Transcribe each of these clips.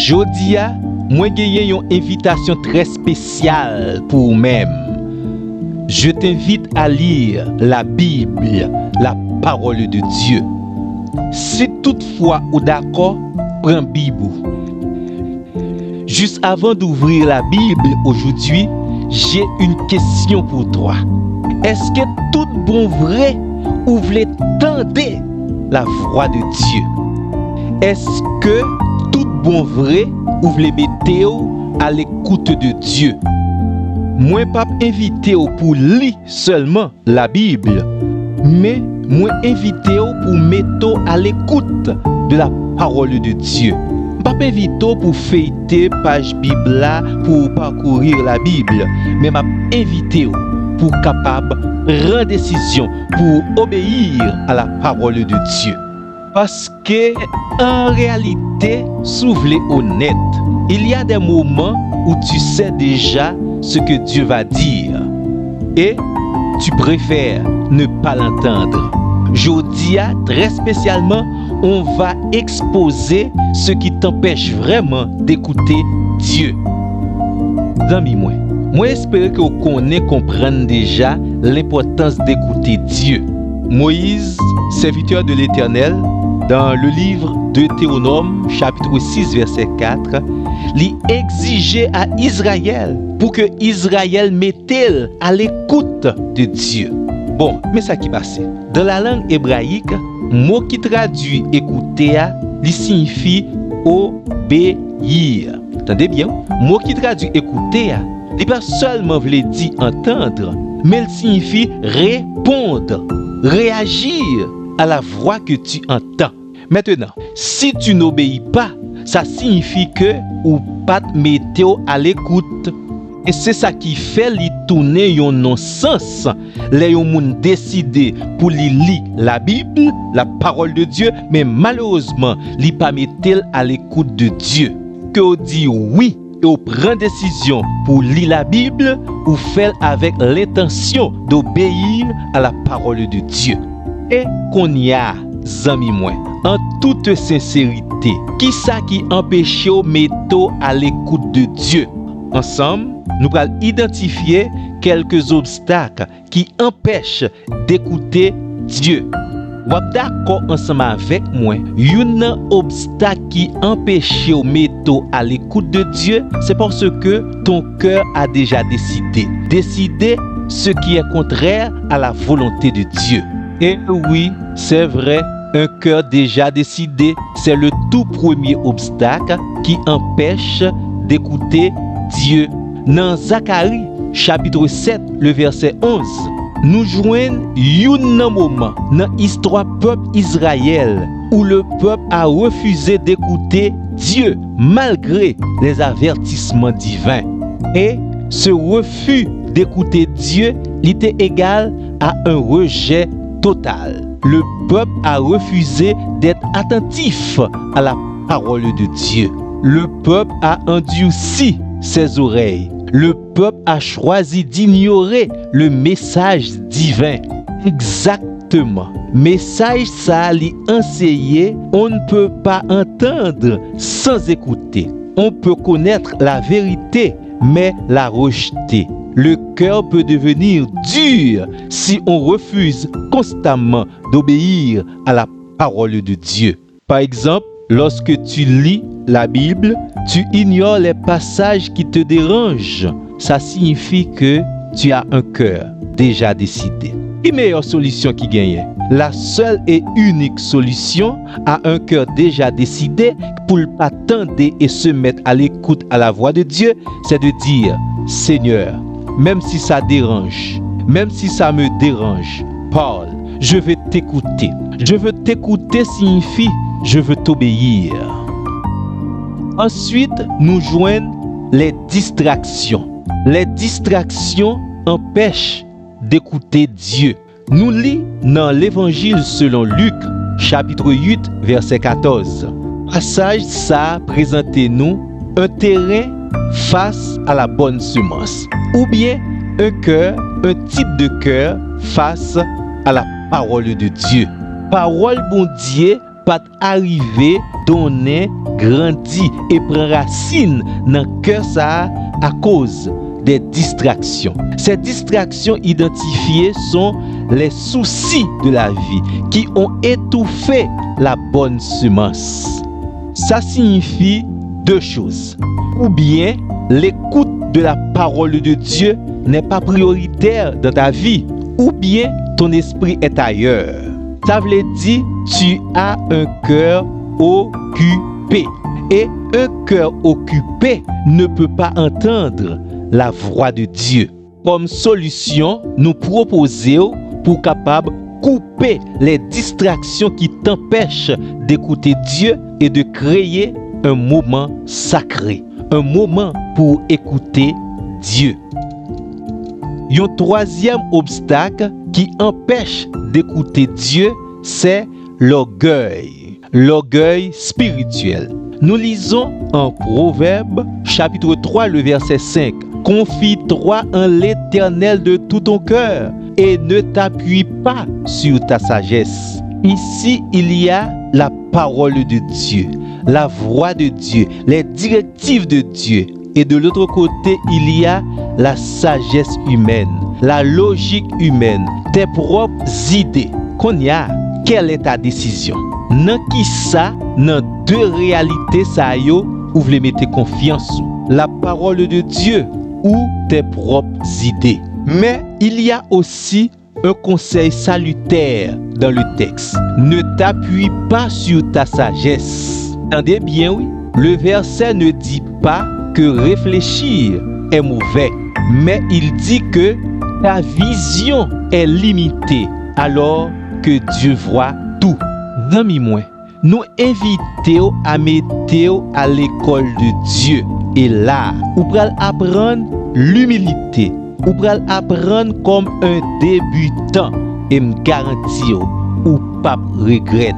Jodia, moi gagné une invitation très spéciale pour vous-même. Je t'invite à lire la Bible, la parole de Dieu. Si toutefois ou d'accord, prends Bible. Juste avant d'ouvrir la Bible aujourd'hui, j'ai une question pour toi. Est-ce que tout bon vrai ou voulez tendre la voix de Dieu? Est-ce que tout bon vrai ou voulez mettre à l'écoute de Dieu? Moi pas invité pour lire seulement la Bible, mais moi invité pour mettre à l'écoute de la parole de Dieu. Pas invité pour feuilleter page Bible là pour parcourir la Bible, mais m'a invité pour capable prendre décision pour obéir à la parole de Dieu. Parce que en réalité, souvez honnête, il y a des moments où tu sais déjà ce que Dieu va dire et tu préfères ne pas l'entendre. Aujourd'hui, très spécialement, on va exposer ce qui t'empêche vraiment d'écouter Dieu. Amis, moi espère que vous comprenez déjà l'importance d'écouter Dieu. Moïse, serviteur de l'Éternel, dans le livre de Deutéronome, chapitre 6, verset 4, lui exigeait à Israël pour que Israël mette à l'écoute de Dieu. Bon, mais ça qui passe. Dans la langue hébraïque, mot qui traduit écouter, il signifie obéir. Entendez bien? Mot qui traduit écouter, il pas seulement veut dire entendre, mais il signifie répondre, réagir à la voix que tu entends. Maintenant, si tu n'obéis pas, ça signifie que ou pas te mettre à l'écoute. Et c'est ça qui fait li tourner un non-sens. Les gens décident pour lire la Bible, la parole de Dieu, mais malheureusement, li pas mettre à l'écoute de Dieu. Que on dit oui et on prend décision pour lire la Bible ou faire avec l'intention d'obéir à la parole de Dieu. Et qu'on y a, amis moi, en toute sincérité, qui ça qui empêche au mettre à l'écoute de Dieu? Ensemble, nous allons identifier quelques obstacles qui empêchent d'écouter Dieu. Vous êtes d'accord ensemble avec moi? Un obstacle qui empêche de mettre à l'écoute de Dieu, c'est parce que ton cœur a déjà décidé. Décider ce qui est contraire à la volonté de Dieu. Et oui, c'est vrai, un cœur déjà décidé, c'est le tout premier obstacle qui empêche d'écouter Dieu. Dans Zacharie, chapitre 7, le verset 11, nous joignons un moment dans l'histoire peuple Israël où le peuple a refusé d'écouter Dieu malgré les avertissements divins. Et ce refus d'écouter Dieu était égal à un rejet total. Le peuple a refusé d'être attentif à la parole de Dieu. Le peuple a endurci ses oreilles. Le peuple a choisi d'ignorer le message divin. Exactement. Message ça lui enseigné, on ne peut pas entendre sans écouter. On peut connaître la vérité, mais la rejeter. Le cœur peut devenir dur si on refuse constamment d'obéir à la parole de Dieu. Par exemple, lorsque tu lis la Bible, tu ignores les passages qui te dérangent. Ça signifie que tu as un cœur déjà décidé. Et meilleure solution qui gagne. La seule et unique solution à un cœur déjà décidé pour ne pas tendre et se mettre à l'écoute à la voix de Dieu, c'est de dire, Seigneur, même si ça dérange, même si ça me dérange, parle, je vais t'écouter. Je veux t'écouter signifie, je veux t'obéir. Ensuite, nous joignons les distractions. Les distractions empêchent d'écouter Dieu. Nous lisons dans l'évangile selon Luc, chapitre 8, verset 14. Passage ça présente nous un terrain face à la bonne semence, ou bien un cœur, un type de cœur face à la parole de Dieu. Parole bon Dieu pas arriver, donner, grandir et prendre racine dans le cœur ça à cause des distractions. Ces distractions identifiées sont les soucis de la vie qui ont étouffé la bonne semence. Ça signifie deux choses. Ou bien l'écoute de la parole de Dieu n'est pas prioritaire dans ta vie, ou bien ton esprit est ailleurs. Ça veut dire tu as un cœur occupé. Et un cœur occupé ne peut pas entendre la voix de Dieu. Comme solution, nous proposons pour capable couper les distractions qui t'empêchent d'écouter Dieu et de créer un moment sacré, un moment pour écouter Dieu. Un troisième obstacle qui empêche d'écouter Dieu, c'est l'orgueil, l'orgueil spirituel. Nous lisons en Proverbe, chapitre 3, le verset 5. « Confie-toi en l'Éternel de tout ton cœur et ne t'appuie pas sur ta sagesse. » Ici, il y a la parole de Dieu, la voix de Dieu, les directives de Dieu. Et de l'autre côté, il y a la sagesse humaine, la logique humaine, tes propres idées. Qu'on y a, quelle est ta décision? Dans qui ça, dans deux réalités ça yo, ou vous mettez confiance ou la parole de Dieu ou tes propres idées. Mais il y a aussi un conseil salutaire dans le texte. Ne t'appuie pas sur ta sagesse. Entendez bien, oui. Le verset ne dit pas que réfléchir est mauvais, mais il dit que ta vision est limitée alors que Dieu voit tout. Amis moi, nous invitons à mettre à l'école de Dieu. Et là, vous pourrez apprendre l'humilité. Vous pourrez apprendre comme un débutant. Et me garantis, ou pas regrette.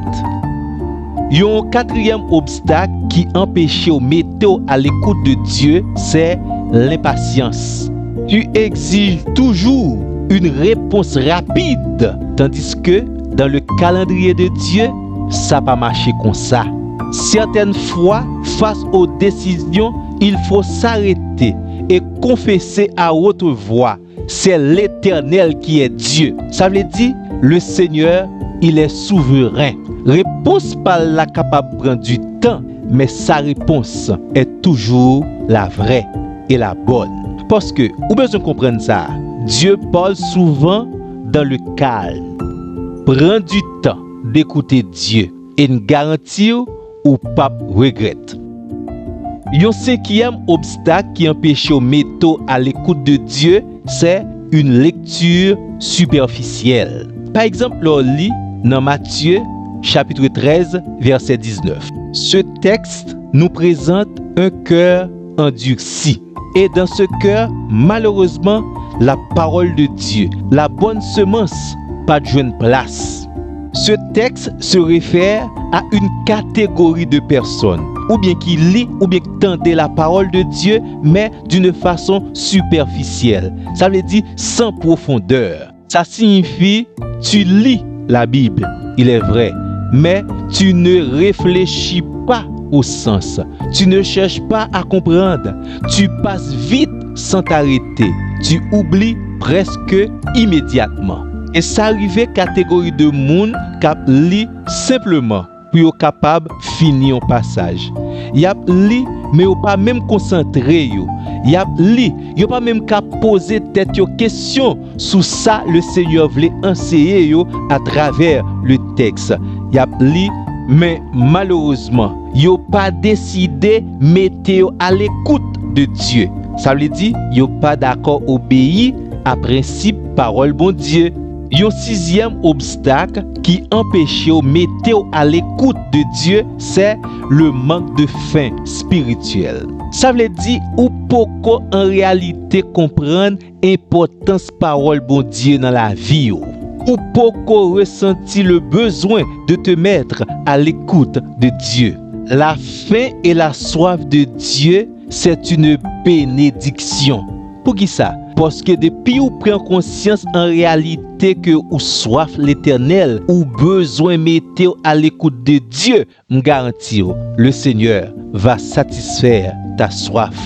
Un quatrième obstacle qui empêche de mettre à l'écoute de Dieu, c'est l'impatience. Tu exiges toujours une réponse rapide, tandis que dans le calendrier de Dieu, ça va marcher comme ça. Certaines fois, face aux décisions, il faut s'arrêter et confesser à haute voix. C'est l'Éternel qui est Dieu. Ça veut dire, le Seigneur, il est souverain. Réponse pas la capable de prendre du temps, mais sa réponse est toujours la vraie et la bonne. Parce que, vous besoin de comprendre ça, Dieu parle souvent dans le calme. Prends du temps d'écouter Dieu et une garantie ou pas regrette. Un cinquième obstacle qui empêche de mettre à l'écoute de Dieu, c'est une lecture superficielle. Par exemple, on lit dans Matthieu chapitre 13 verset 19. Ce texte nous présente un cœur endurci. Et dans ce cœur, malheureusement, la parole de Dieu, la bonne semence, pas de jeune place. Ce texte se réfère à une catégorie de personnes, ou bien qui lit, ou bien qui tendent la parole de Dieu, mais d'une façon superficielle. Ça veut dire sans profondeur. Ça signifie, tu lis la Bible, il est vrai, mais tu ne réfléchis pas au sens. Tu ne cherches pas à comprendre. Tu passes vite sans t'arrêter. Tu oublies presque immédiatement. Et ça arrive catégorie de monde qui lit simplement pour être capable de finir un passage. Y a lit mais ou pas même concentré yo. Y a lit, yo pas même qu'à poser tête yo question sur ça le Seigneur voulait enseigner yo à travers le texte. Y a lit mais malheureusement, yo pas décidé mettre à l'écoute de Dieu. Ça veut dire yo pas d'accord obéir à principe parole bon Dieu. Un sixième obstacle qui empêche de mettre à l'écoute de Dieu, c'est le manque de faim spirituelle. Ça veut dire ou pourquoi en réalité comprendre l'importance parole bon Dieu dans la vie. Ou pourquoi ressentir le besoin de te mettre à l'écoute de Dieu. La faim et la soif de Dieu, c'est une bénédiction. Pour qui ça? Parce que depuis ou prend conscience en réalité que ou soif l'Éternel, ou besoin mettez à l'écoute de Dieu, me garantis, le Seigneur va satisfaire ta soif.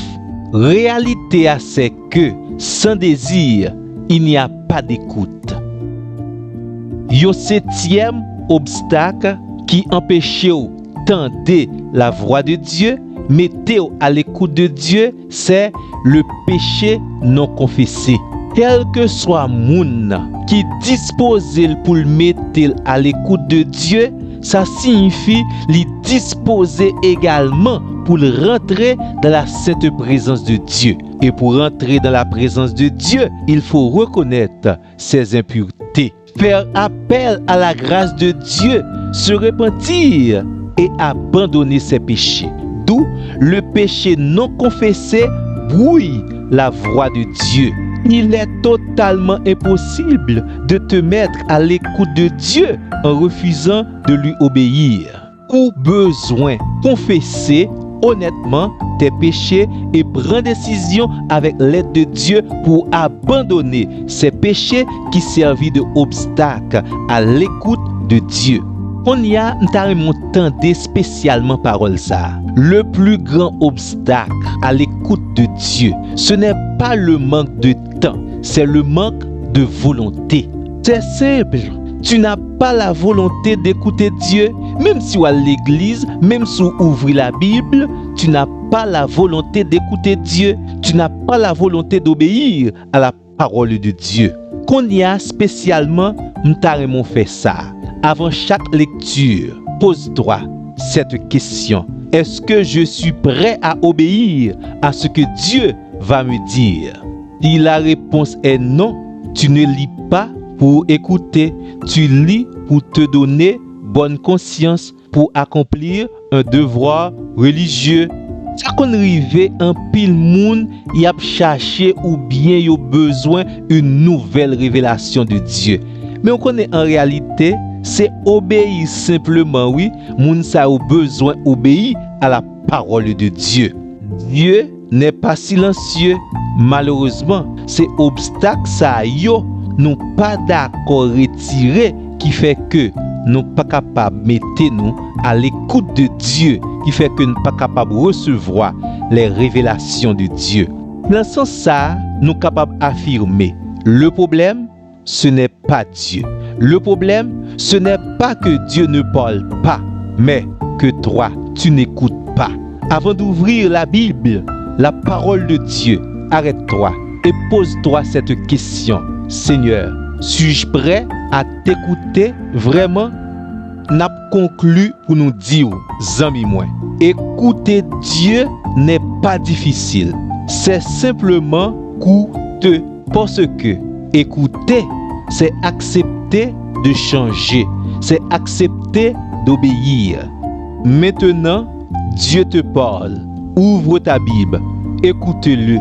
Réalité c'est que sans désir, il n'y a pas d'écoute. Yon septième obstacle qui empêche ou tenter la voix de Dieu, mettez à l'écoute de Dieu, c'est le péché non confessé. Quel que soit moun qui dispose pour le mettre à l'écoute de Dieu, ça signifie lui disposer également pour rentrer dans la sainte présence de Dieu. Et pour rentrer dans la présence de Dieu, il faut reconnaître ses impuretés, faire appel à la grâce de Dieu, se repentir et abandonner ses péchés. D'où le péché non confessé brouille la voix de Dieu. Il est totalement impossible de te mettre à l'écoute de Dieu en refusant de lui obéir. Ou besoin confesser honnêtement tes péchés et prendre décision avec l'aide de Dieu pour abandonner ces péchés qui servent d'obstacle à l'écoute de Dieu. On y a entendu spécialement parole ça. Le plus grand obstacle à l'écoute de Dieu, ce n'est pas le manque de temps, c'est le manque de volonté. C'est simple. Tu n'as pas la volonté d'écouter Dieu, même si tu es à l'église, même si tu ouvres la Bible, tu n'as pas la volonté d'écouter Dieu, tu n'as pas la volonté d'obéir à la parole de Dieu. Qu'on y a spécialement, m'taremon fait ça. Avant chaque lecture, pose-toi cette question. Est-ce que je suis prêt à obéir à ce que Dieu va me dire? Si la réponse est non, tu ne lis pas pour écouter, tu lis pour te donner bonne conscience, pour accomplir un devoir religieux. Ça qu'on rive en pile moun, y a cherché ou bien y a besoin une nouvelle révélation de Dieu. Mais on connaît en réalité, c'est obéir simplement, oui, moun sa a besoin obéir à la parole de Dieu. Dieu n'est pas silencieux. Malheureusement, c'est obstacle ça yo nous pas d'accord retirer qui fait que nous pas capable mettre nous à l'écoute de Dieu, qui fait que nous pas capable recevoir les révélations de Dieu. Dans ce sens ça, nous capable affirmer le problème ce n'est pas Dieu. Le problème ce n'est pas que Dieu ne parle pas, mais que toi tu n'écoutes pas. Avant d'ouvrir la Bible, la parole de Dieu, arrête-toi et pose-toi cette question. Seigneur, suis-je prêt à t'écouter vraiment? N'a conclu pour nous dire, zami moi, écouter Dieu n'est pas difficile. C'est simplement coûteux parce que écouter, c'est accepter de changer, c'est accepter d'obéir. Maintenant, Dieu te parle. Ouvre ta Bible, écoute-le.